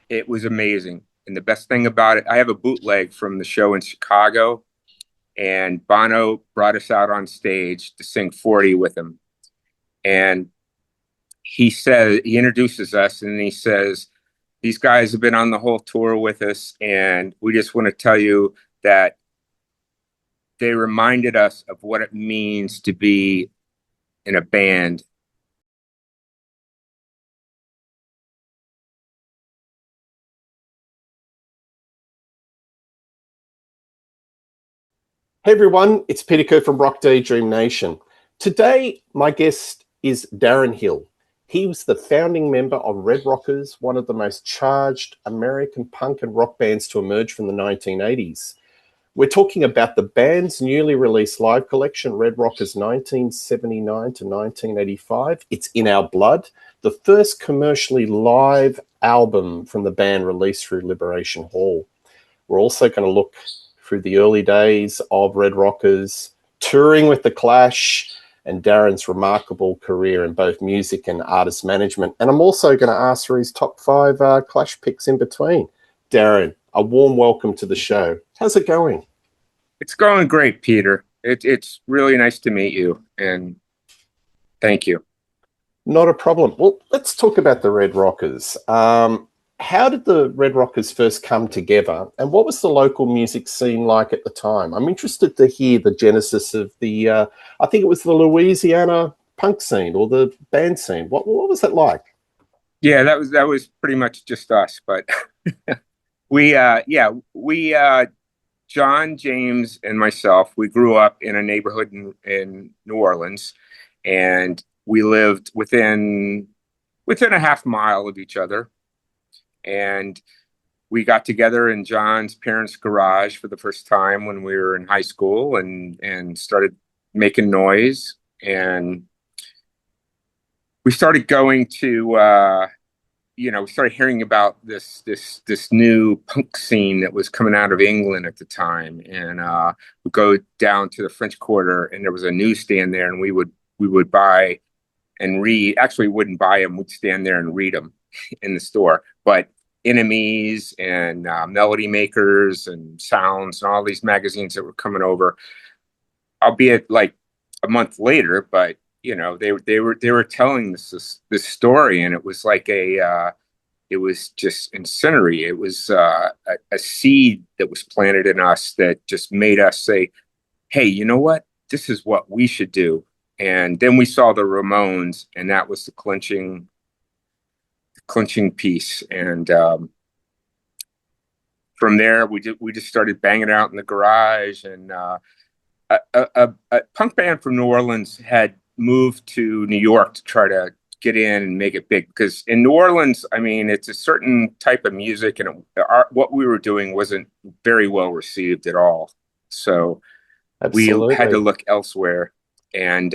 It was amazing. And the best thing about it, I have a bootleg from the show in Chicago, and Bono brought us out on stage to sing 40 with him. And he introduces us and he says, these guys have been on the whole tour with us, and we just want to tell you that they reminded us of what it means to be in a band. Hey everyone, it's Peter Kerr from Rock Daydream Nation. Today, my guest is Darren Hill. He was the founding member of Red Rockers, one of the most charged American punk and rock bands to emerge from the 1980s. We're talking about the band's newly released live collection, Red Rockers 1979 to 1985. It's in our blood, the first commercially live album from the band released through Liberation Hall. We're also going to look through the early days of Red Rockers, touring with The Clash, and Darren's remarkable career in both music and artist management. And I'm also going to ask for his top five Clash picks in between. Darren, a warm welcome to the show. How's it going? It's going great, Peter. It's really nice to meet you, and thank you. Not a problem. Well, let's talk about the Red Rockers. How did the Red Rockers first come together, and what was the local music scene like at the time? I'm interested to hear the genesis of I think it was the Louisiana punk scene or the band scene. What was it like? Yeah, that was pretty much just us, but we John, James, and myself, we grew up in a neighborhood in New Orleans, and we lived within a half mile of each other. And we got together in John's parents' garage for the first time when we were in high school, and started making noise. And we started going to we started hearing about this new punk scene that was coming out of England at the time. And we'd go down to the French Quarter, and there was a newsstand there, and we would buy and read. Actually, we wouldn't buy them; we'd stand there and read them in the store. But Enemies and Melody Makers and Sounds and all these magazines that were coming over, albeit like a month later, but they were telling this story, and it was like it was just incendiary. It was a seed that was planted in us that just made us say, "Hey, you know what? This is what we should do." And then we saw the Ramones, and that was the clinching piece. And from there, we just started banging out in the garage. And a punk band from New Orleans had moved to New York to try to get in and make it big, because in New Orleans, I mean, it's a certain type of music, and what we were doing wasn't very well received at all. So we had to Absolutely. look elsewhere. And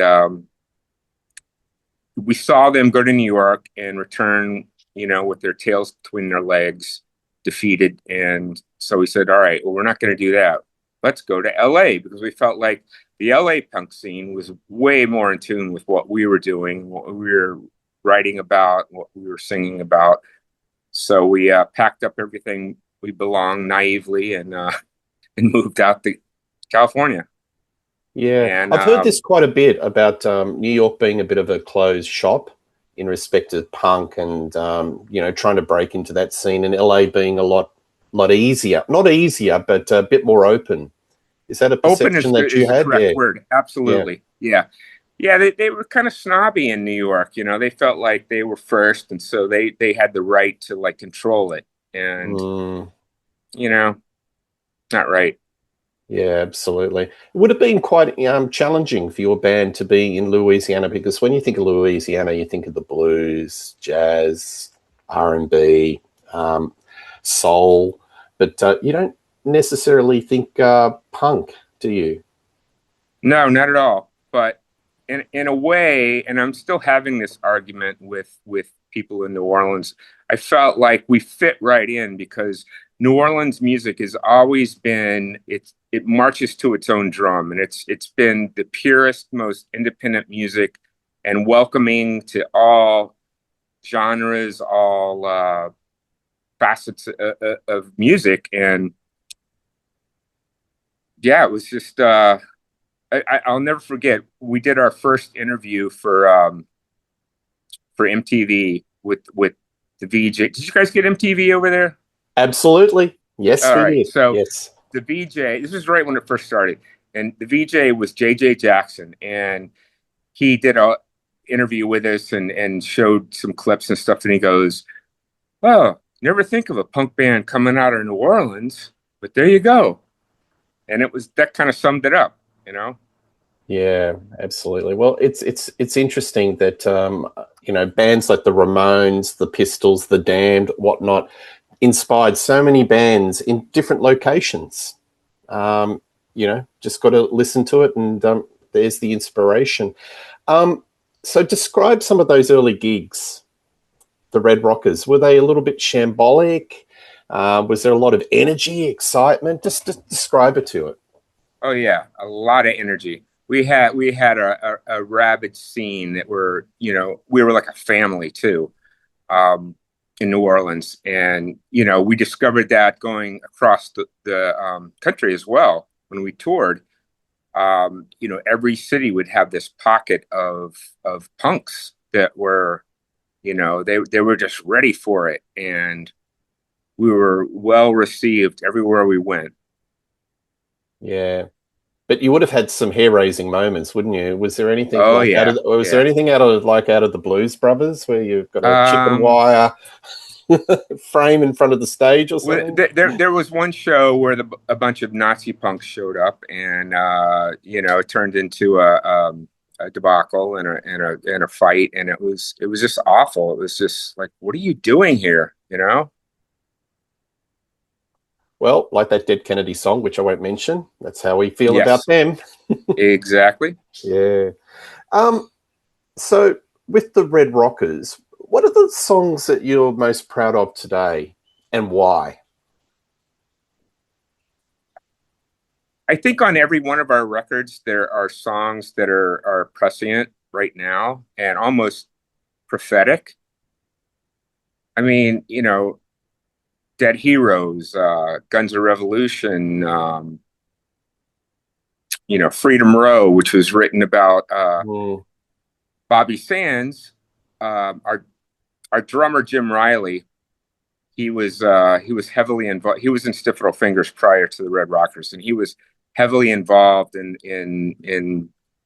we saw them go to New York and return, with their tails between their legs, defeated. And so we said, all right, well, we're not going to do that. Let's go to LA, because we felt like the LA punk scene was way more in tune with what we were doing, what we were writing about, what we were singing about. So we packed up everything we belonged naively, and moved out to California. Yeah, And I've heard this quite a bit about New York being a bit of a closed shop in respect of punk and trying to break into that scene, and LA being a lot easier. Not easier, but a bit more open. Is that a Open perception that you is the had? correct Yeah, word. yeah. Absolutely. Yeah. Yeah, they were kind of snobby in New York. They felt like they were first, and so they had the right to like control it. And, Mm, you know, not right. yeah, absolutely. Would have been quite challenging for your band to be in Louisiana, because when you think of Louisiana, you think of the blues, jazz, R&B, um, soul, but you don't necessarily think punk, do you? No, not at all. But in a way, and I'm still having this argument with people in New Orleans, I felt like we fit right in, because New Orleans music has always been, it marches to its own drum, and it's been the purest, most independent music, and welcoming to all genres, all facets of music. And yeah, it was just I'll never forget. We did our first interview for MTV with the VJ. Did you guys get MTV over there? Absolutely. Yes, All we right. did. So Yes. the VJ, this was right when it first started, and the VJ was JJ Jackson, and he did a interview with us and showed some clips and stuff, and he goes, "Oh, never think of a punk band coming out of New Orleans, but there you go." And it was that kind of summed it up, you know? Yeah, absolutely. Well, it's interesting that bands like the Ramones, the Pistols, the Damned, whatnot, inspired so many bands in different locations. Just got to listen to it, and there's the inspiration. Um, so, describe some of those early gigs. The Red Rockers, were they a little bit shambolic? Was there a lot of energy, excitement? Just describe it to it. Oh yeah, a lot of energy. We had a rabid scene that were, we were like a family too, um, in New Orleans, and we discovered that going across the country as well when we toured. Every city would have this pocket of punks that were, they were just ready for it, and we were well received everywhere we went. Yeah. But you would have had some hair-raising moments, wouldn't you? Was there anything Oh like out of yeah, was there yeah. anything out of the Blues Brothers where you've got a chicken Um, wire frame in front of the stage or something? there was one show where a bunch of Nazi punks showed up, and it turned into a debacle and a fight, and it was just awful. It was just like, what are you doing here? You know? Well, like that Dead Kennedy song, which I won't mention. That's how we feel about Yes, them. exactly. Yeah. Um, so with the Red Rockers, what are the songs that you're most proud of today and why? I think on every one of our records there are songs that are prescient right now and almost prophetic. I mean, Dead Heroes, Guns of Revolution, Freedom Row, which was written about Mm, Bobby Sands. Our drummer Jim Riley, he was heavily involved. He was in Stiff Little Fingers prior to the Red Rockers, and he was heavily involved in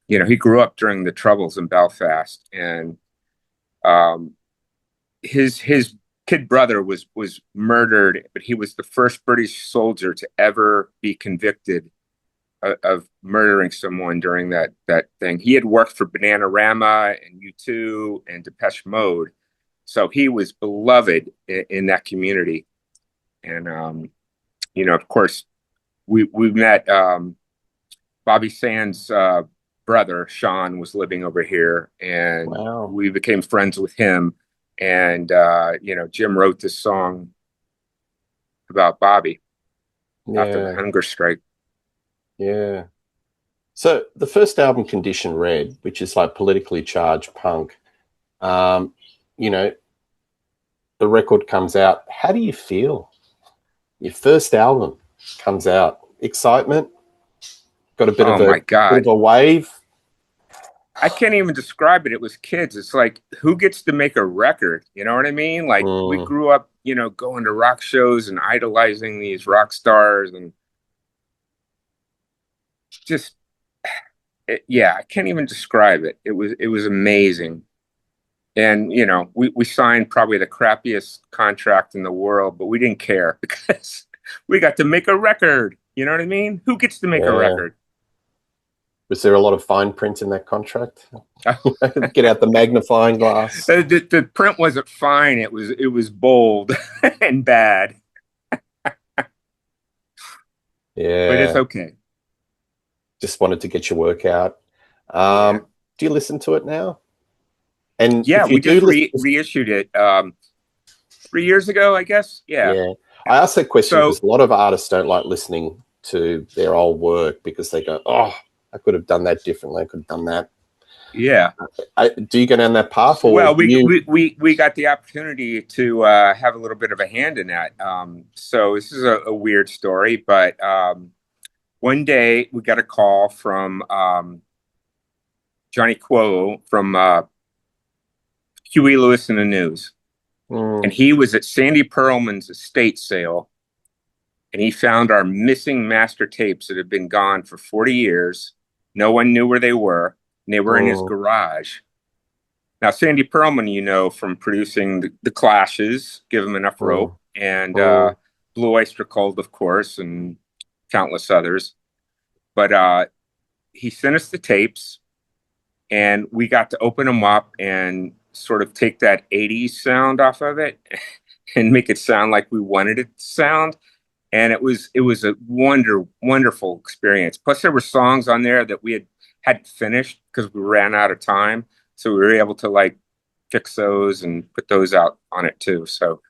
he grew up during the Troubles in Belfast, and um, his kid brother was murdered, but he was the first British soldier to ever be convicted of murdering someone during that thing. He had worked for Bananarama and U2 and Depeche Mode, so he was beloved in that community. And of course, we met Bobby Sands' brother Sean was living over here, and wow. we became friends with him. And Jim wrote this song about Bobby after the Yeah. hunger strike. Yeah. So the first album, Condition Red, which is like politically charged punk, um, you know, the record comes out. How do you feel? Your first album comes out. Excitement? Got a bit Oh of a my bit of God. a wave? I can't even describe it. It was kids. It's like, who gets to make a record? You know what I mean? Like, we Mm, grew up, going to rock shows and idolizing these rock stars, and just, yeah, I can't even describe it. It was amazing. And, we signed probably the crappiest contract in the world, but we didn't care because we got to make a record. You know what I mean? Who gets to make a yeah. record? Was there a lot of fine print in that contract? Get out the magnifying glass. The print wasn't fine. It was bold and bad, but it's Yeah. okay. Just wanted to get your work out. Yeah. Do you listen to it now? And Yeah, if you we do just listen, reissued it 3 years ago, I guess. Yeah. yeah, I asked that question because So a lot of artists don't like listening to their old work because they go, "Oh, I could have done that differently. I could have done that." Yeah. Do you go down that path, or Well, do we you? we we we got the opportunity to have a little bit of a hand in that. So this is a weird story, but one day we got a call from Johnny Cuomo from Huey Lewis and the News, and Mm, he was at Sandy Pearlman's estate sale, and he found our missing master tapes that had been gone for 40 years. No one knew where they were, and they were in his mm, garage. Now, Sandy Pearlman, you know, from producing the Clashes, Give 'Em Enough Rope, mm, and mm. Blue Oyster Cult, of course, and countless others. But he sent us the tapes, and we got to open them up and sort of take that 80s sound off of it and make it sound like we wanted it to sound. And it was a wonderful experience. Plus, there were songs on there that we hadn't finished because we ran out of time, so we were able to like fix those and put those out on it too. So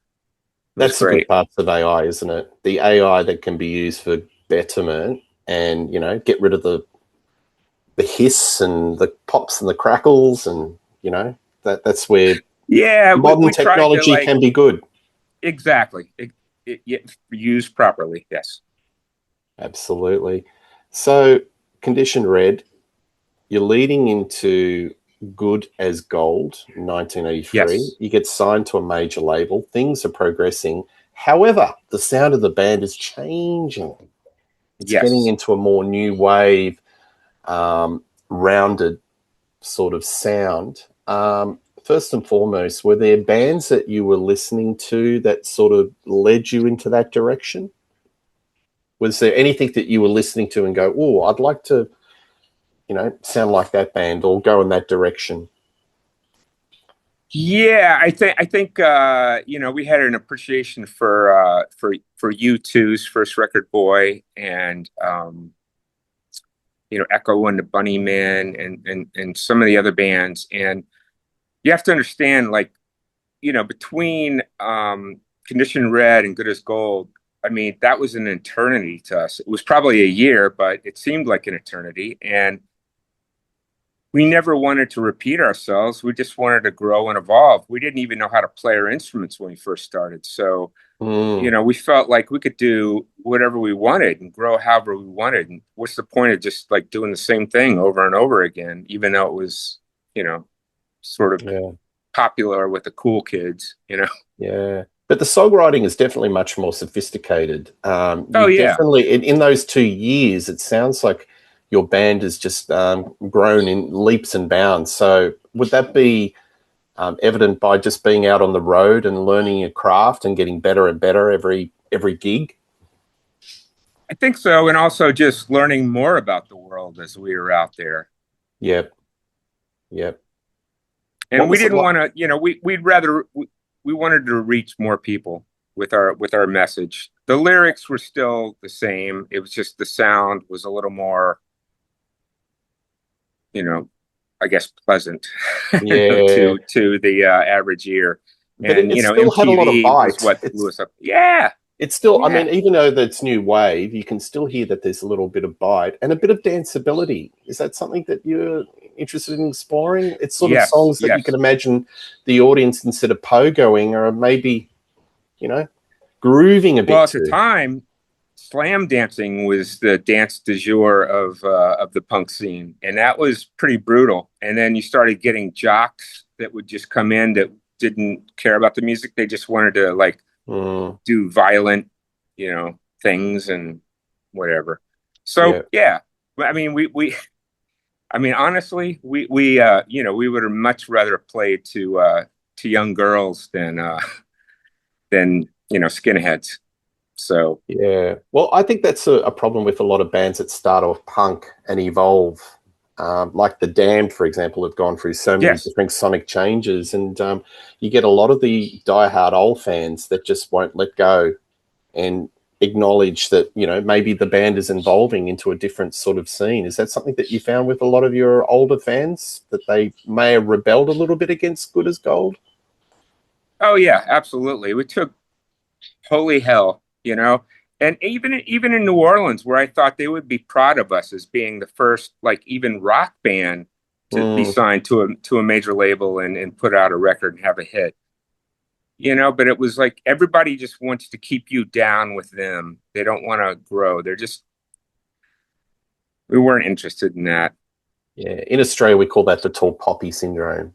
it was That's the good great. parts of AI, isn't it? The AI that can be used for betterment, and get rid of the hiss and the pops and the crackles, and that's where Yeah, modern we tried to technology like can be good. exactly used properly. Yes, Absolutely. So, condition red, you're leading into Good as Gold, 1983. yes, You get signed to a major label. Things are progressing. However, the sound of the band is changing. It's getting yes. into a more new wave, rounded sort of sound. First and foremost, were there bands that you were listening to that sort of led you into that direction? Was there anything that you were listening to and go, oh, I'd like to, sound like that band or go in that direction? Yeah, I think you know, we had an appreciation for U2's first record Boy, and you know, Echo and the Bunnymen, and some of the other bands. And you have to understand, like, you know, between Condition Red and Good as Gold, I mean, that was an eternity to us. It was probably a year, but it seemed like an eternity. And we never wanted to repeat ourselves. We just wanted to grow and evolve. We didn't even know how to play our instruments when we first started. So, you Mm, know, we felt like we could do whatever we wanted and grow however we wanted. And what's the point of just like doing the same thing over and over again, even though it was, you know, sort of yeah, popular with the cool kids, you know? yeah. But the songwriting is definitely much more sophisticated. Oh, You yeah. definitely, in those 2 years, it sounds like your band has just grown in leaps and bounds. So, would that be evident by just being out on the road and learning your craft and getting better and better every gig? I think so. And also just learning more about the world as we were out there. Yep, yep. What And we was it didn't like? want to, you know, we'd rather we wanted to reach more people with our message. The lyrics were still the same. It was just the sound was a little more, you know, I guess pleasant Yeah, to the average ear. but And it you know, still had a lot of MTV was bite. what blew us up. Yeah, It's still, I yeah, mean, even though that's new wave, you can still hear that there's a little bit of bite and a bit of danceability. Is that something that you're interested in exploring? It's sort of yes, songs that you can yes. imagine the audience, instead of pogoing, or maybe, you know, grooving a Well, bit at the to. time, slam dancing was the dance du jour of the punk scene, and that was pretty brutal. And then you started getting jocks that would just come in that didn't care about the music; they just wanted to like Mm, do violent, you know, things and whatever. So yeah. yeah, I mean, I mean, honestly, you know, we would have much rather played to young girls than you know, skinheads. So Yeah. Well, I think that's a problem with a lot of bands that start off punk and evolve. Like the Damned, for example, have gone through so many yes. different sonic changes, and you get a lot of the diehard old fans that just won't let go and acknowledge that maybe the band is evolving into a different sort of scene. Is that something that you found with a lot of your older fans, that they may have rebelled a little bit against Good as Gold? Oh yeah, absolutely. We took holy hell, you know. And even in New Orleans, where I thought they would be proud of us as being the first like even rock band, to be Mm. signed to a major label and put out a record and have a hit. But it was like everybody just wants to keep you down with them. They don't want to grow. We weren't interested in that. Yeah, in Australia we call that the tall poppy syndrome.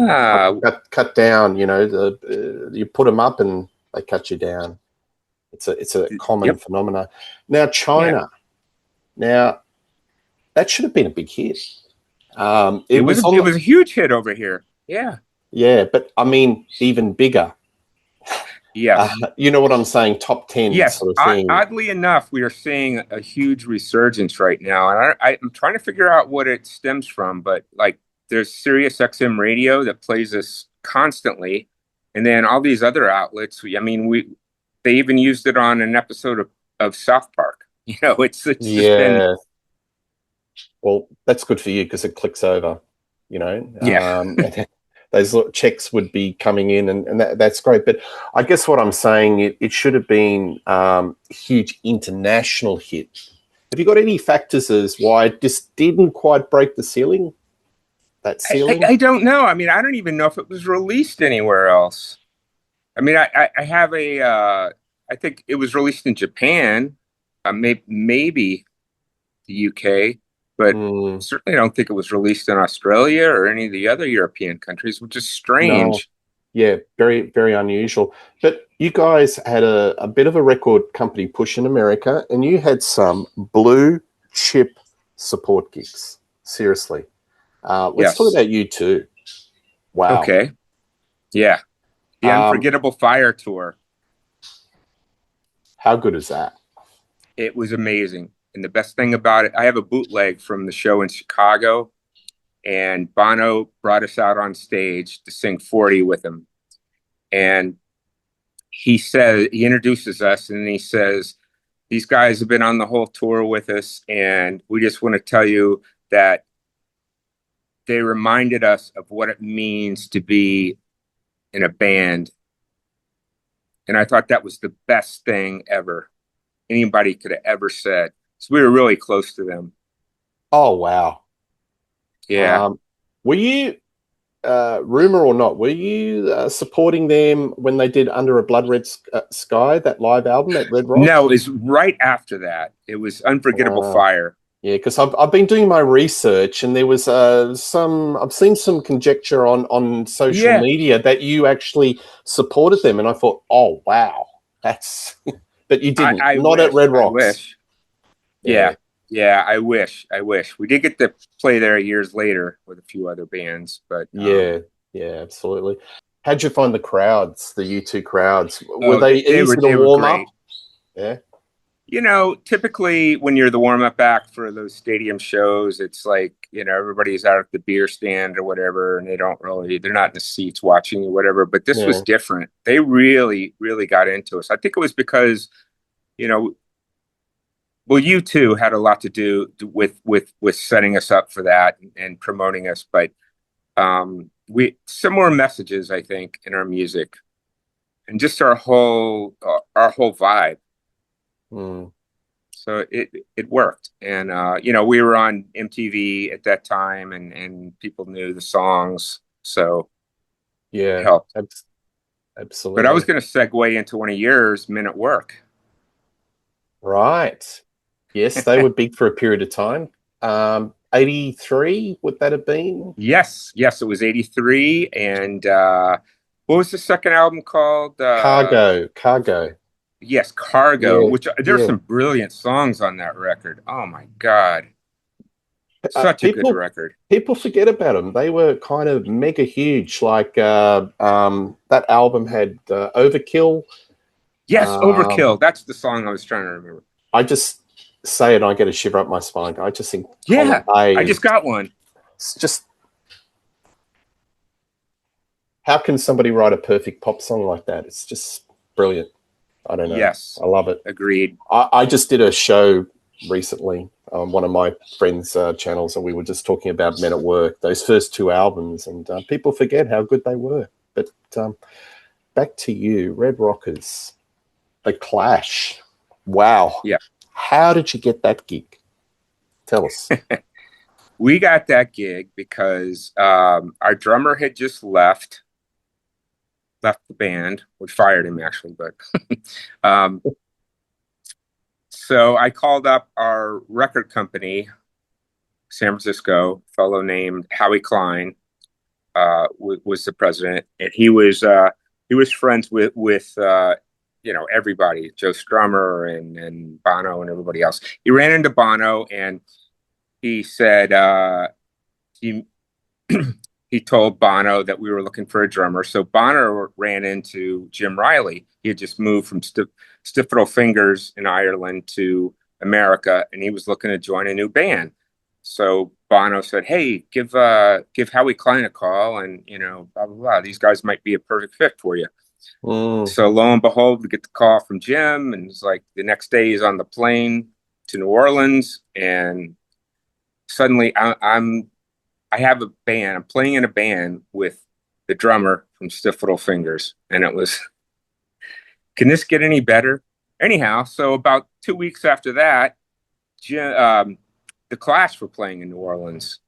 Ah, Cut down. You put them up and they cut you down. It's a common yep. phenomenon. Now Yeah. China. Now that should have been a big hit. It It was was a, it on. was a huge hit over here. Yeah. Yeah, but I mean even bigger. Yes. You know what I'm saying? Top 10 Yes. sort of thing. Oddly enough, we are seeing a huge resurgence right now, and I'm trying to figure out what it stems from. But like, there's Sirius XM radio that plays this constantly, and then all these other outlets. They even used it on an episode of South Park. It's just been. Yeah. Well, that's good for you because it clicks over, you know. Yeah. Those checks would be coming in, and that's great. But I guess what I'm saying, it should have been a huge international hit. Have you got any factors as why it just didn't quite break the ceiling? That ceiling? I don't know. I mean, I don't even know if it was released anywhere else. I mean, I have I think it was released in Japan, maybe the UK, but Mm, certainly don't think it was released in Australia or any of the other European countries, which is no. strange. Yeah, very, very unusual. But you guys had a bit of a record company push in America, and you had some blue chip support gigs. Seriously. Let's talk Yes. about you too. Wow. Okay. Yeah. The Um, Unforgettable Fire tour. how good is that? It was amazing. And the best thing about it, I have a bootleg from the show in Chicago, and Bono brought us out on stage to sing 40 with him. And he introduces us and he says, these guys have been on the whole tour with us, and we just want to tell you that they reminded us of what it means to be in a band. And I thought that was the best thing ever anybody could have ever said. So we were really close to them. Oh, wow. Yeah. Um, were you, rumor or not, were you supporting them when they did Under a Blood Red Sky, that live album at Red Rock? No, it was right after that. It was Unforgettable Wow. Fire. Yeah, because I've been doing my research, and there was I've seen some conjecture on social Yeah. media that you actually supported them, and I thought, oh wow, that's but you didn't, I not at wish. Red I Rocks. wish. Yeah, Yeah. Yeah. I wish. I wish. We did get to play there years later with a few other bands, but yeah, yeah, absolutely. How'd you find the crowds, the U2 crowds? Were oh, they they easy were to they were warm up? great. Yeah, Typically when you're the warm-up act for those stadium shows, it's like, everybody's out at the beer stand or whatever, and they're not in the seats watching you, whatever. But this was yeah, different. They really, really got into us. I think it was because, you know, well, you too had a lot to do with setting us up for that and promoting us. But we similar messages, I think, in our music and just our whole vibe. mm, So it worked, and we were on MTV at that time, and people knew the songs, so it yeah, helped. But I was absolutely. going to segue into one of yours, Men at Work. Right. Yes, they were big for a period of time. 83, would that have been? Yes, yes, it was '83, and what was the second album called? Cargo. Yes, Cargo. Yeah, Which there's yeah. some brilliant songs on that record. Oh my God, such a good People record. people forget about them. They were kind of mega huge. Like that album had Overkill. Yes, Um, Overkill. That's the song I was trying to remember. I just say it, and I get a shiver up my spine. I just think Colin Yeah, Hay I is just got one. it's just how can somebody write a perfect pop song like that? It's just brilliant. I don't know. Yes, I love it. agreed. I just did a show recently on one of my friends' channels, and we were just talking about Men at Work, those first two albums, and people forget how good they were. But back to you, Red Rockers, The Clash. Wow. Yeah. How did you get that gig? Tell us. we got that gig because our drummer had just left the band. We fired him actually, but um, so I called up our record company, San Francisco, a fellow named Howie Klein, was the president, and he was friends with everybody, Joe Strummer and Bono and everybody else. He ran into Bono and he said he he told Bono that we were looking for a drummer. So Bono ran into Jim Riley. He had just moved from Stiff Little Fingers in Ireland to America, and he was looking to join a new band. So Bono said, "Hey, give Howie Klein a call, and blah blah blah. These guys might be a perfect fit for you." Mm, So lo and behold, we get the call from Jim, and it's like the next day he's on the plane to New Orleans, and suddenly I have a band. I'm playing in a band with the drummer from Stiff Little Fingers, and it was, can this get any better? Anyhow, so about 2 weeks after that, Jim, the Clash were playing in New Orleans,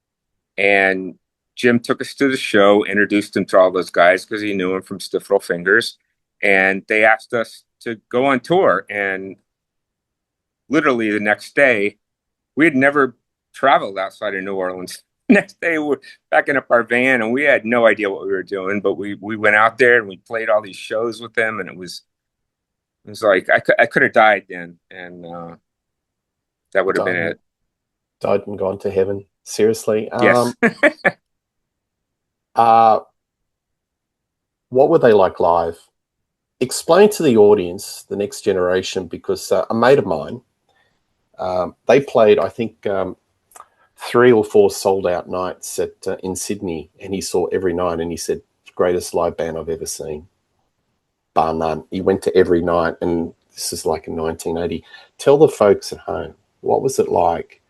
and Jim took us to the show, introduced him to all those guys because he knew him from Stiff Little Fingers, and they asked us to go on tour. And literally the next day, we had never traveled outside of New Orleans. Next day, we're packing up our van, and we had no idea what we were doing, but we went out there and we played all these shows with them, and it was like I could have died then, and that would have been died, it. died and gone to heaven. Seriously. Yes. Uh, what were they like live? Explain to the audience, the next generation, because a mate of mine, they played, I think, 3 or 4 sold out nights at in Sydney, and he saw every night, and he said, "Greatest live band I've ever seen, bar none." He went to every night, and this is like in 1980. Tell the folks at home, what was it like,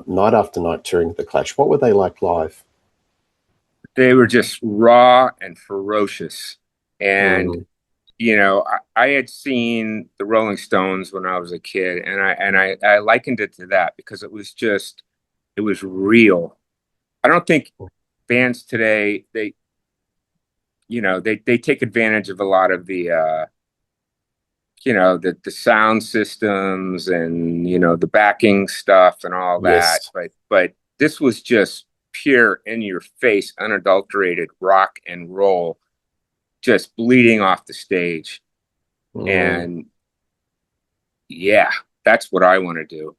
night after night touring the Clash? What were they like live? They were just raw and ferocious. And Mm, I had seen the Rolling Stones when I was a kid, and I likened it to that because it was real. I don't think bands today they take advantage of a lot of the sound systems and the backing stuff and all that, yes. but this was just pure in your face, unadulterated rock and roll, just bleeding off the stage. Mm, And yeah, that's what I want to do.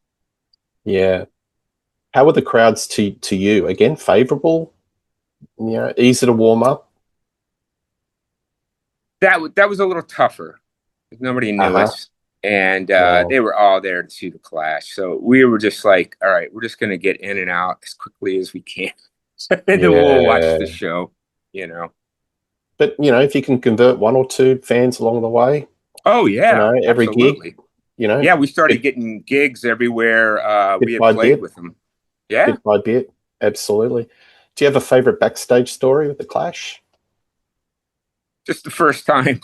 yeah. How were the crowds to you? Again, favourable? Easy to warm up? That was a little tougher. Nobody knew Uh-huh. us, and Yeah. they were all there to see the Clash. So we were just like, all right, we're just going to get in and out as quickly as we can, and then we'll watch the Yeah. show. You know. But, if you can convert 1 or 2 fans along the way, Oh yeah, every gig, absolutely. you know, Yeah, we started bit, getting gigs everywhere we bit had by played bit, with them. Yeah, bit by bit. Absolutely. Do you have a favorite backstage story with the Clash? just the first time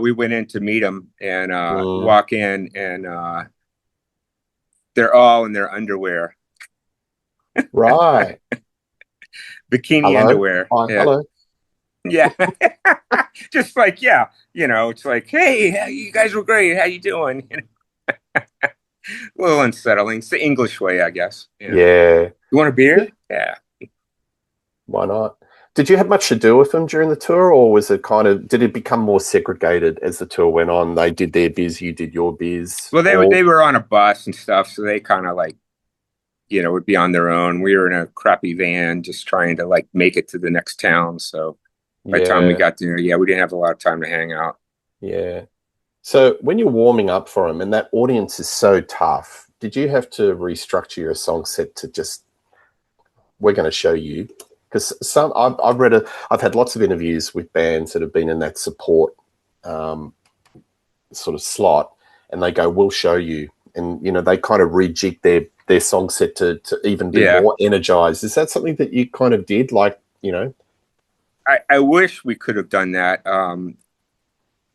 we went in to meet them and Mm, walk in, and they're all in their underwear, right. bikini Hello. underwear. Hi. Yeah, Hello. yeah. Just like, yeah, it's like, hey, you guys were great. How you doing? A little unsettling. It's the English way, I guess. Yeah. You want a Yeah. beer? Yeah. Why not? Did you have much to do with them during the tour, or was it did it become more segregated as the tour went on? They did their biz, you did your biz, Well, or they were on a bus and stuff, so they kind of like would be on their own. We were in a crappy van just trying to like make it to the next town. So by the time we yeah, got there, yeah, we didn't have a lot of time to hang out. yeah. So when you're warming up for them, and that audience is so tough, did you have to restructure your song set to just we're going to show you? Because I've had lots of interviews with bands that have been in that support um, sort of slot, and they go, "We'll show you," and they kind of rejig their song set to even be Yeah. more energized. Is that something that you kind of did? Like, I wish we could have done that.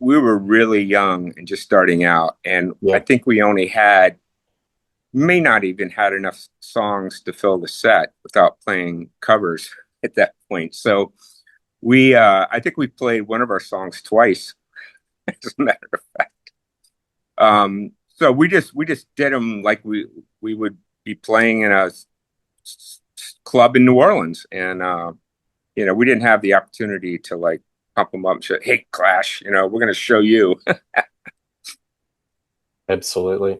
We were really young and just starting out, and I yeah, think we only had may not even had enough songs to fill the set without playing covers at that point. So I think we played one of our songs twice, as a matter of fact. So we just did them like we would be playing in a club in New Orleans, and we didn't have the opportunity to like pump them up and say, "Hey, Clash, we're going to show you." Absolutely.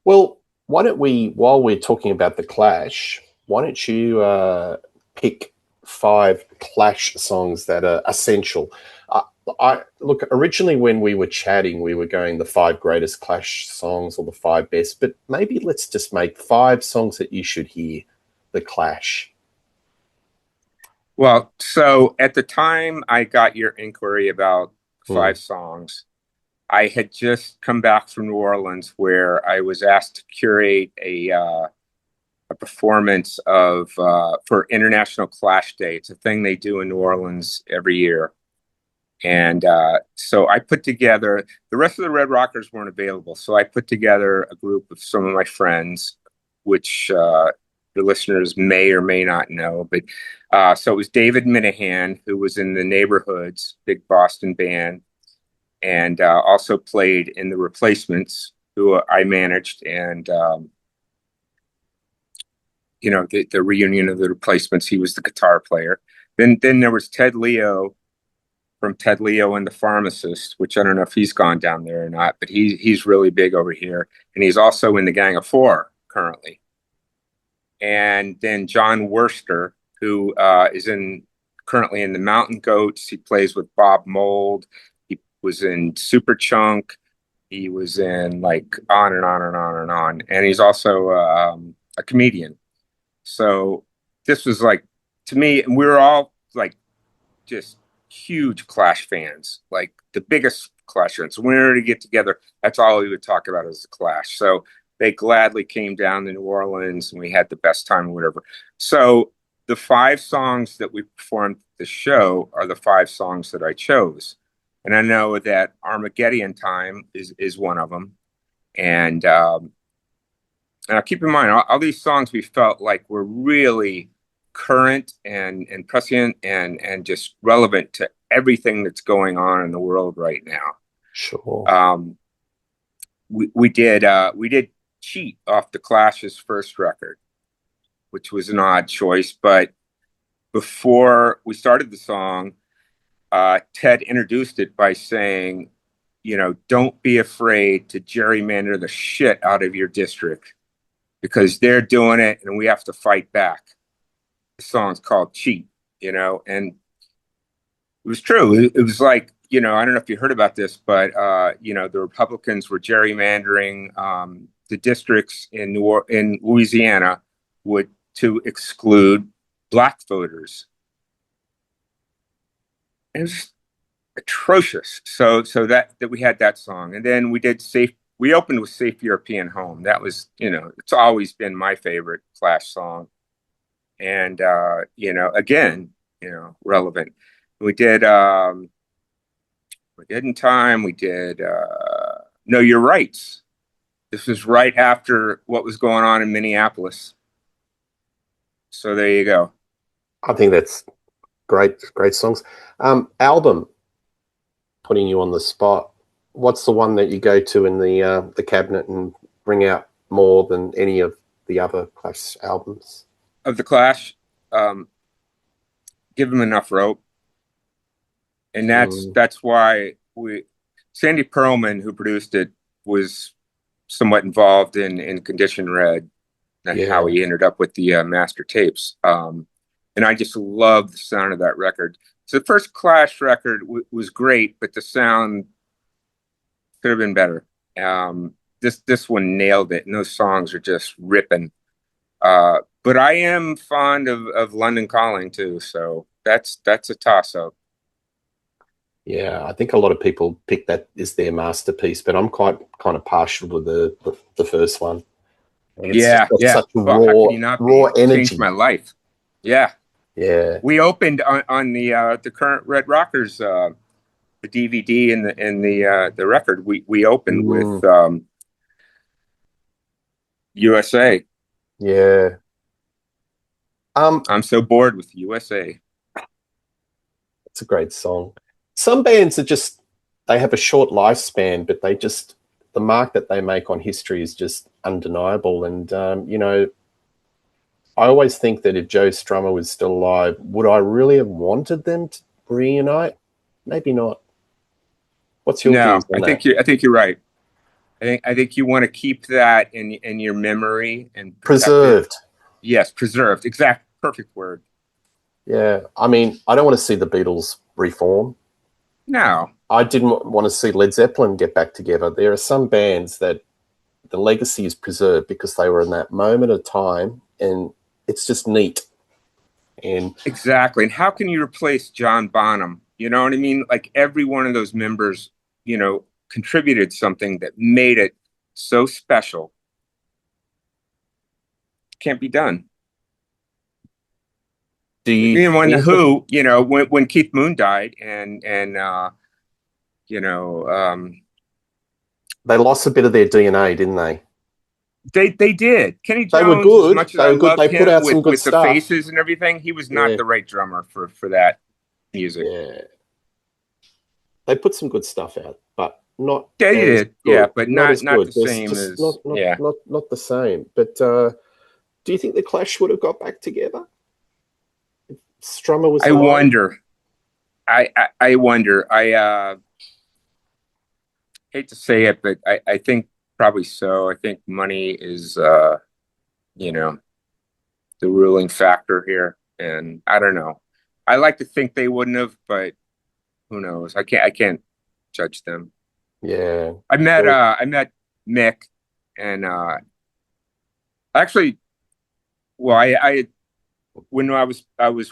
Well, why don't we, while we're talking about the Clash, why don't you pick five Clash songs that are essential? Uh, I look, originally when we were chatting, we were going the five greatest Clash songs or the five best, but maybe let's just make five songs that you should hear. The Clash. Well, so at the time I got your inquiry about Hmm, five songs, I had just come back from New Orleans where I was asked to curate a performance of for International Clash Day. It's a thing they do in New Orleans every year. And so I put together, the rest of the Red Rockers weren't available. So I put together a group of some of my friends, which the listeners may or may not know. But so it was David Minahan, who was in the Neighborhoods, big Boston band, and also played in the Replacements, who I managed. And, the reunion of the Replacements, he was the guitar player. Then there was Ted Leo from Ted Leo and the Pharmacist, which I don't know if he's gone down there or not, but he's really big over here, and he's also in the Gang of Four currently. And then John Worster, who is in currently in the Mountain Goats. He plays with Bob Mould. He was in Superchunk. He was in like on and on and on and on, and he's also a comedian. So this was like to me, and we were all like just huge Clash fans, like the biggest Clash fans. So when we were to get together, that's all we would talk about as the Clash. So they gladly came down to New Orleans and we had the best time or whatever. So the five songs that we performed at the show are the five songs that I chose. And I know that Armageddon Time is one of them. And now keep in mind, all these songs we felt like were really current and prescient and just relevant to everything that's going on in the world right now. sure. Um, we did Cheat off the Clash's first record, which was an odd choice, but before we started the song, Ted introduced it by saying, don't be afraid to gerrymander the shit out of your district because they're doing it and we have to fight back. The song's called Cheat, and it was true. It was like, I don't know if you heard about this, but, the Republicans were gerrymandering the districts in Louisiana would to exclude black voters. It was atrocious. So that we had that song, and then we did Safe. We opened with Safe European Home. That was, it's always been my favorite Clash song. And again, relevant. We did we did In Time, we did Know Your Rights. This was right after what was going on in Minneapolis. So there you go. I think that's great, great songs. Album, putting you on the spot. What's the one that you go to in the cabinet and bring out more than any of the other Clash albums? Of the Clash, um, give them enough rope. And that's Mm, that's why we Sandy Pearlman, who produced it, was somewhat involved in Condition Red and how yeah, he ended up with the master tapes. And I just love the sound of that record. So the first Clash record was great, but the sound could have been better. This one nailed it, and those songs are just ripping. But I am fond of London Calling too, so that's a toss up. yeah. I think a lot of people pick that as their masterpiece, but I'm quite kind of partial to the first one. I think it's just Yeah, got yeah. such Well, how raw could you not raw be? Changed energy. my life. Yeah, Yeah. we opened on the current Red Rockers the DVD and the record. We opened with Mm, USA. Yeah. Um, I'm so bored with USA. it's a great song. Some bands are just they have a short lifespan, but the mark that they make on history is just undeniable. And I always think that if Joe Strummer was still alive, would I really have wanted them to reunite? Maybe not. What's your No, views on that? I think you're right. I think you want to keep that in your memory and protect it. Preserved. Yes, preserved. Exact perfect word. Yeah. I mean, I don't want to see the Beatles reform. No. I didn't want to see Led Zeppelin get back together. There are some bands that the legacy is preserved because they were in that moment of time, and it's just neat. And Exactly. And how can you replace John Bonham? You know what I mean? Like every one of those members, contributed something that made it so special. Can't be done. do you You know, when the think that Who, when Keith Moon died and you know, they lost a bit of their DNA, didn't they? they did. Kenny They were Jones, as good. much as They I were good. love They put him out with some good with the stuff. faces and everything, he was not Yeah, the right drummer for that music. yeah. They put some good stuff out, but not Yeah, he as did. Yeah, good. but Not as not good. the There's same just as yeah. not the same. But do you think the Clash would have got back together if Strummer was I alive? wonder. I wonder. I hate to say it, but I think probably so. I think money is you know, the ruling factor here. And I don't know. I like to think they wouldn't have, but who knows? I can't judge them. Yeah, very. I met Mick and actually well I when I was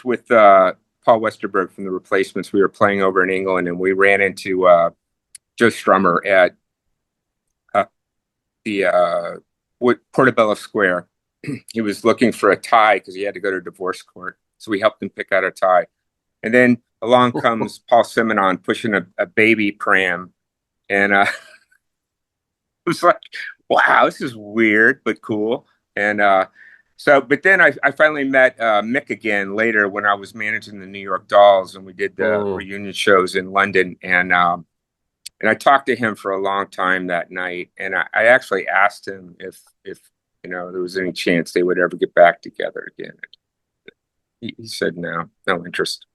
with Paul Westerberg from the Replacements, we were playing over in England and we ran into Joe Strummer at uh, the Portobello Square. He was looking for a tie because he had to go to divorce court. So we helped him pick out a tie. And then along comes Paul Simonon pushing a baby pram. And it was like, wow, this is weird, but cool. And but then I finally met Mick again later when I was managing the New York Dolls and we did the Mm. reunion shows in London. And I talked to him for a long time that night. And I actually asked him if there was any chance they would ever get back together again. He said no, no interest.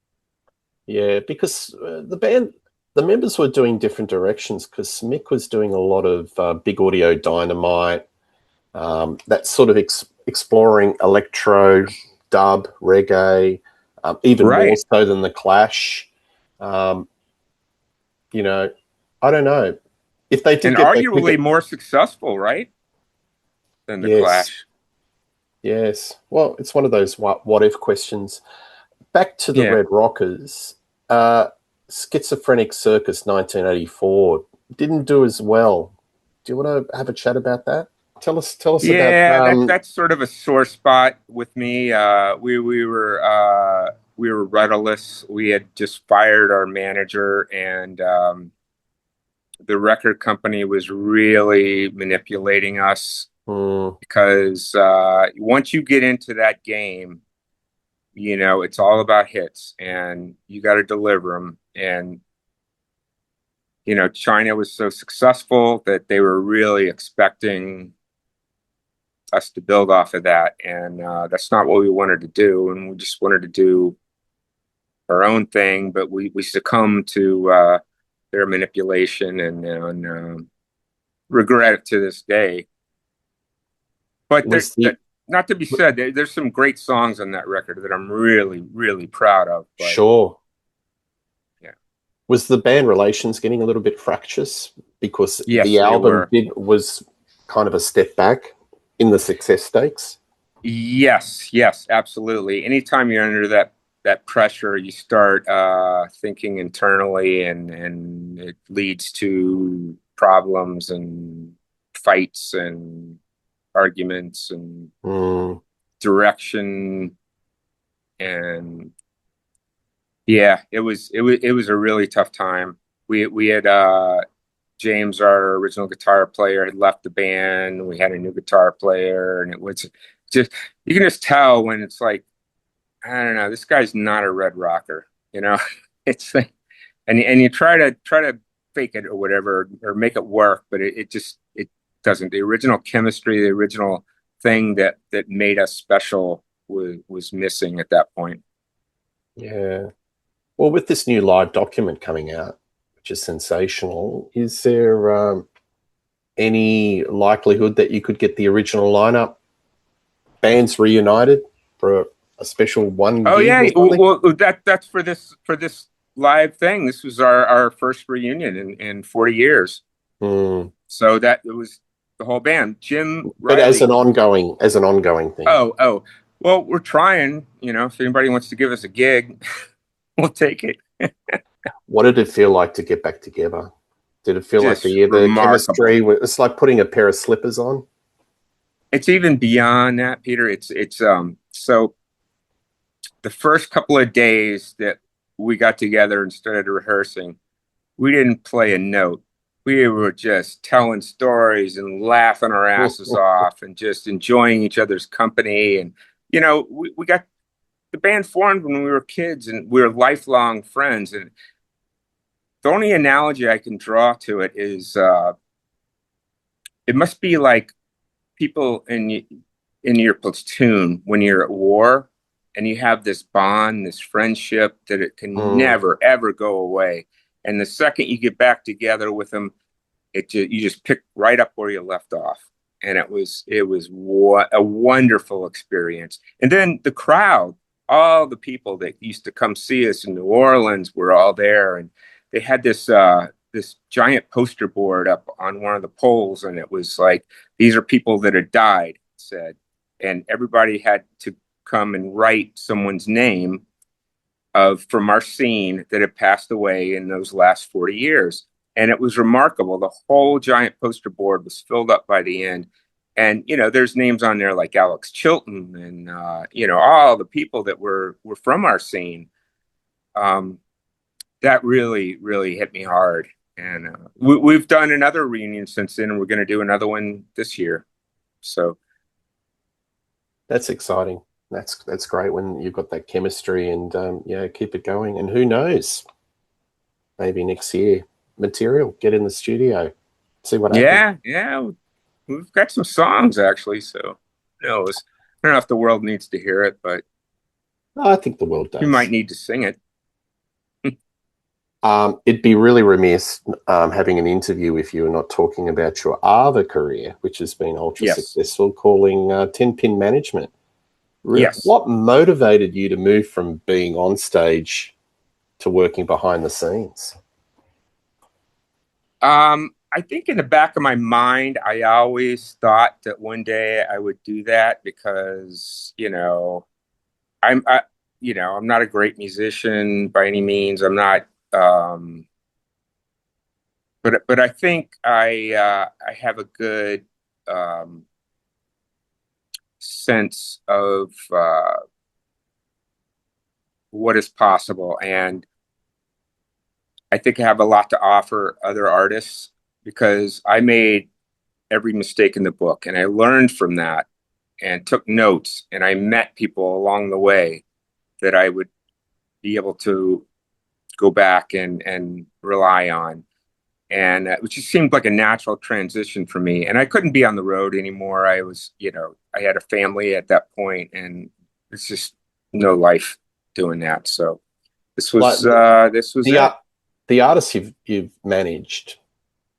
Yeah, because the members were doing different directions. Because Mick was doing a lot of big audio dynamite, that sort of exploring electro, dub, reggae, even more Right. so than the Clash. Um, you know, I don't know if they did And get back arguably together. more successful, right? Than the Yes, Clash. yes. Well, it's one of those what if questions. Back to the Yeah. Red Rockers. Uh, Schizophrenic Circus 1984 didn't do as well. Do you want to have a chat about that? Tell us about Yeah, that's sort of a sore spot with me. We were rudderless. We had just fired our manager, and the record company was really manipulating us hmm, because once you get into that game, it's all about hits, and you got to deliver them. And China was so successful that they were really expecting us to build off of that, and that's not what we wanted to do. And we just wanted to do our own thing, but we succumbed to their manipulation and regret it to this day. But was the not to be said, there's some great songs on that record that I'm really, really proud of. But sure yeah, was the band relations getting a little bit fractious because yes, the they album were. did was kind of a step back in the success stakes. Yes, yes, absolutely. Anytime you're under that pressure, you start thinking internally, and it leads to problems and fights and arguments and Mm, direction. And yeah, it was a really tough time. We had James, our original guitar player, had left the band. We had a new guitar player, and it was just you can just tell when it's like, I don't know, this guy's not a Red Rocker, you know. It's like, and you try to fake it or whatever or make it work, but it just it doesn't. The original chemistry, the original thing that made us special was missing at that point. Yeah. Well, with this new live document coming out, which is sensational, is there any likelihood that you could get the original lineup bands reunited for a special one Oh gig yeah, or something? well that's for this live thing. This was our first reunion in 40 years. Mm. So that it was the whole band. Jim But Riley. as an ongoing thing. Oh. Well, we're trying, if anybody wants to give us a gig, we'll take it. What did it feel like to get back together? Did it feel like Just the chemistry? remarkable. It's like putting a pair of slippers on. It's even beyond that, Peter. It's so the first couple of days that we got together and started rehearsing, we didn't play a note. We were just telling stories and laughing our asses off and just enjoying each other's company. And, we got the band formed when we were kids and we were lifelong friends. And the only analogy I can draw to it is it must be like people in your platoon when you're at war and you have this bond, this friendship that it can Mm. never ever go away. And the second you get back together with them, you just pick right up where you left off. And it was a wonderful experience. And then the crowd, all the people that used to come see us in New Orleans were all there, and they had this giant poster board up on one of the poles, and it was like these are people that had died, it said, and everybody had to come and write someone's name of from our scene that had passed away in those last 40 years. And it was remarkable. The whole giant poster board was filled up by the end. And, there's names on there like Alex Chilton and, all the people that were from our scene. Um, that really, really hit me hard. And we've done another reunion since then, and we're going to do another one this year. So, That's exciting. That's great when you've got that chemistry and yeah, keep it going. And who knows? Maybe next year, material, get in the studio, see what happens. yeah, we've got some songs actually. So, who knows? I don't know if the world needs to hear it, but I think the world you might does. need to sing it. It'd be really remiss having an interview with you and not talking about your other career, which has been ultra Yes. successful, calling 10 pin management. Yes. What motivated you to move from being on stage to working behind the scenes? I think in the back of my mind, I always thought that one day I would do that because, I'm, I, I'm not a great musician by any means. I'm not, but I think I have a good um, sense of what is possible, and I think I have a lot to offer other artists because I made every mistake in the book and I learned from that and took notes and I met people along the way that I would be able to go back and rely on. And it just seemed like a natural transition for me. And I couldn't be on the road anymore. I was, I had a family at that point, and it's just no life doing that. So Like this was the it. the artists you've managed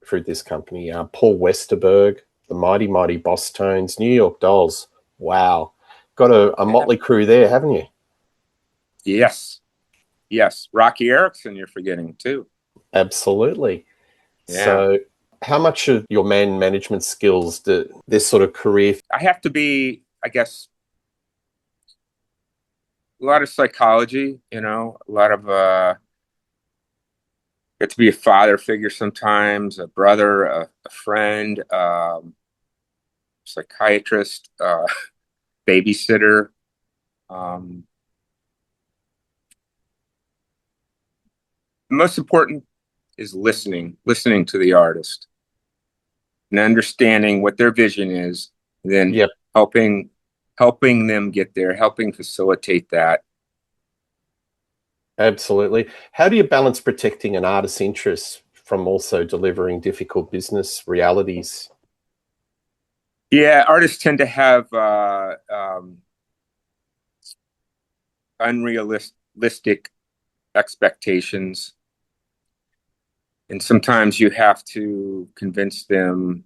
through this company, Paul Westerberg, the Mighty Mighty Boss Tones, New York Dolls. Wow, got a Yeah. motley crew there, haven't you? Yes, yes. Rocky Erickson, you're forgetting too. Absolutely. Yeah, So, how much of your man management skills do this sort of career? I have to be, I guess, a lot of psychology. A lot of get to be a father figure sometimes, a brother, a friend, psychiatrist, babysitter. Um, the most important is listening to the artist and understanding what their vision is, and then Yep, helping helping them get there, helping facilitate that. absolutely. How do you balance protecting an artist's interests from also delivering difficult business realities? Yeah, artists tend to have unrealistic expectations, and sometimes you have to convince them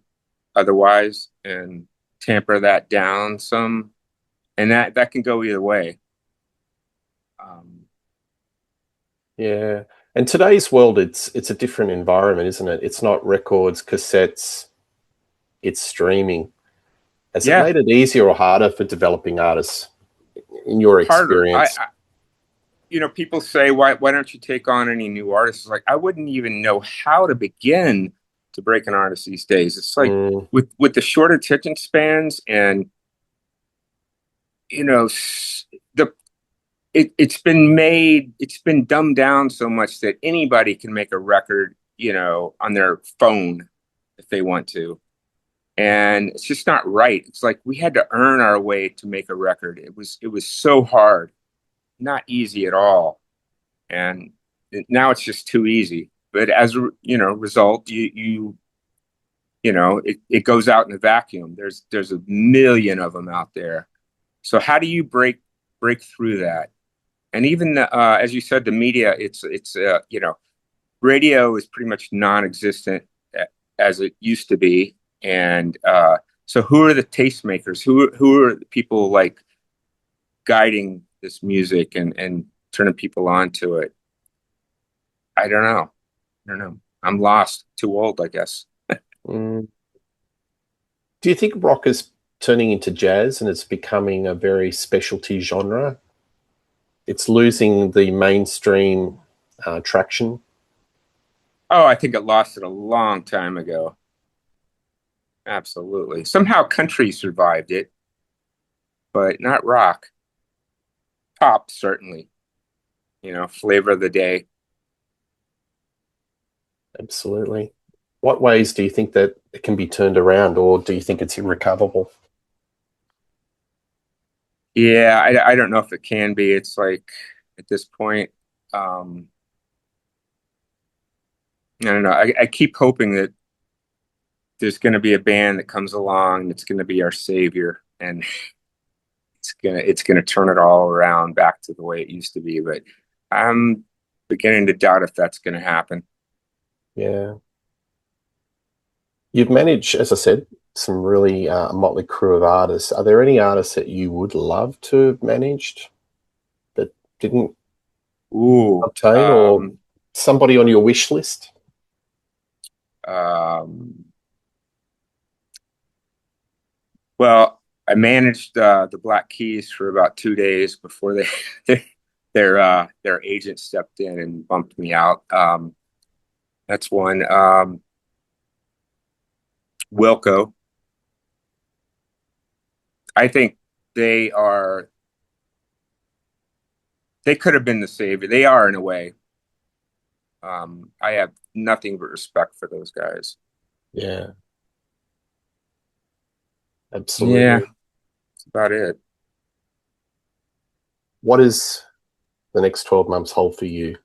otherwise and tamper that down some, and that can go either way. Um, Yeah. And today's world, it's a different environment, isn't it? It's not records, cassettes, it's streaming. Has it yeah, made it easier or harder for developing artists in your harder. experience? People say, why don't you take on any new artists? It's like, I wouldn't even know how to begin to break an artist these days. It's like Mm, with the short attention spans, and the it's been dumbed down so much that anybody can make a record, on their phone if they want to. And it's just not right. It's like we had to earn our way to make a record. It was so hard, not easy at all. And now it's just too easy. But as a result, it goes out in a vacuum. There's a million of them out there. So how do you break through that? And even as you said, the media, it's radio is pretty much non-existent as it used to be. And so who are the tastemakers? Who are the people like guiding this music and turning people on to it? I don't know. I don't know. I'm lost. Too old, I guess. mm. Do you think rock is turning into jazz and it's becoming a very specialty genre? It's losing the mainstream traction. Oh, I think it lost it a long time ago. Absolutely. Somehow country survived it, but not rock. Pop, certainly. Flavor of the day. Absolutely. What ways do you think that it can be turned around, or do you think it's irrecoverable? Yeah, I don't know if it can be. It's like at this point, um, I don't know. I keep hoping that there's going to be a band that comes along that's going to be our savior, and it's gonna turn it all around back to the way it used to be. But I'm beginning to doubt if that's going to happen. Yeah. You've managed, as I said, some really motley crew of artists. Are there any artists that you would love to have managed that didn't Ooh, obtain, or somebody on your wish list? um, well, I managed the Black Keys for about 2 days before their agent stepped in and bumped me out. That's one. Wilco. I think they are. They could have been the savior. They are in a way. I have nothing but respect for those guys. Yeah, Yeah, absolutely. that's about it. What does the next 12 months hold for you?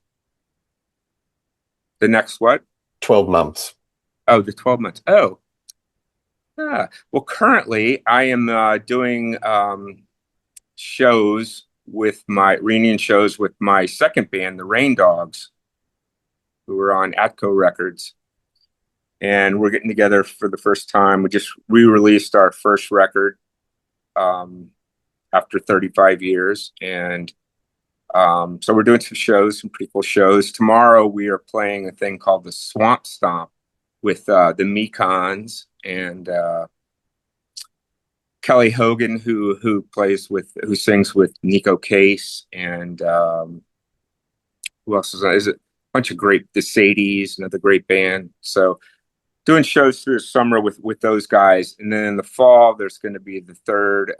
The next what? 12 months. Oh, the 12 months. Oh, well, currently I am doing shows with my reunion shows with my second band, the Rain Dogs, who are on Atco Records. And we're getting together for the first time. We just re-released our first record um, after 35 years. And so we're doing some pretty cool shows. Tomorrow we are playing a thing called the Swamp Stomp with the Mekons and Kelly Hogan, who sings with Nico Case, and who else is it? A bunch of great the Sadies, another great band. So doing shows through the summer with those guys, and then in the fall there's going to be the third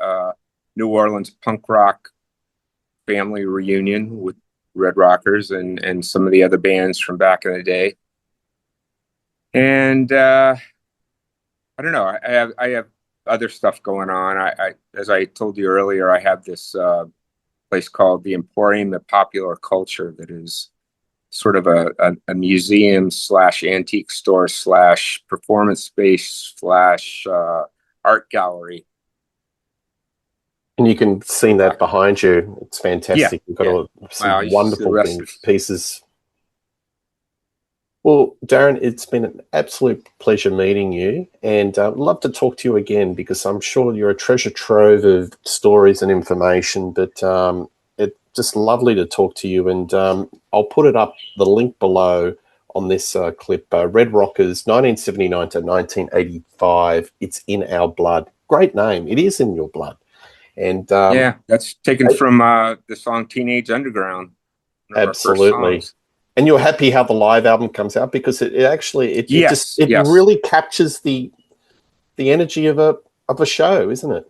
New Orleans punk rock family reunion with Red Rockers and some of the other bands from back in the day. And I don't know. I have other stuff going on. As I told you earlier, I have this place called the Emporium of Popular Culture that is sort of a museum slash antique store slash performance space slash art gallery. And you can see that behind you. It's Yeah, fantastic. You've got yeah. Wow, some you should see the wonderful rest of. things, pieces. Well, Darren, it's been an absolute pleasure meeting you, and I'd love to talk to you again because I'm sure you're a treasure trove of stories and information. But it's just lovely to talk to you, and I'll put it up the link below on this clip. Red Rockers, 1979 to 1985. It's in our blood. Great name. It is in your blood, and Yeah, that's taken from the song Teenage Underground, one of our first absolutely. songs. And you're happy how the live album comes out because it actually Yes, it yes. really captures the energy of a show, isn't it?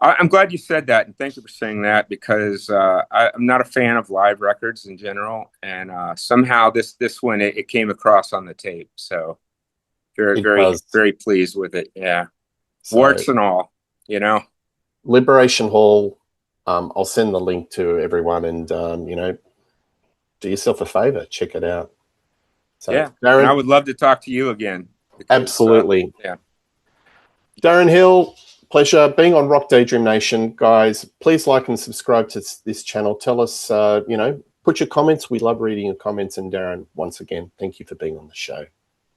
I'm glad you said that, and thank you for saying that because I'm not a fan of live records in general, and somehow this one it came across on the tape. So very, It very, does. very pleased with it. Yeah, So warts and all, you know. Liberation Hall, I'll send the link to everyone, and do yourself a favor, check it out. So Yeah, and I Darren, would love to talk to you again because absolutely. yeah, Darren Hill, pleasure being on Rock Daydream Nation, guys. Please like and subscribe to this channel. Tell us, put your comments. We love reading your comments. And Darren, once again, thank you for being on the show.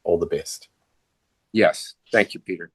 All the best. yes. Thank you, Peter.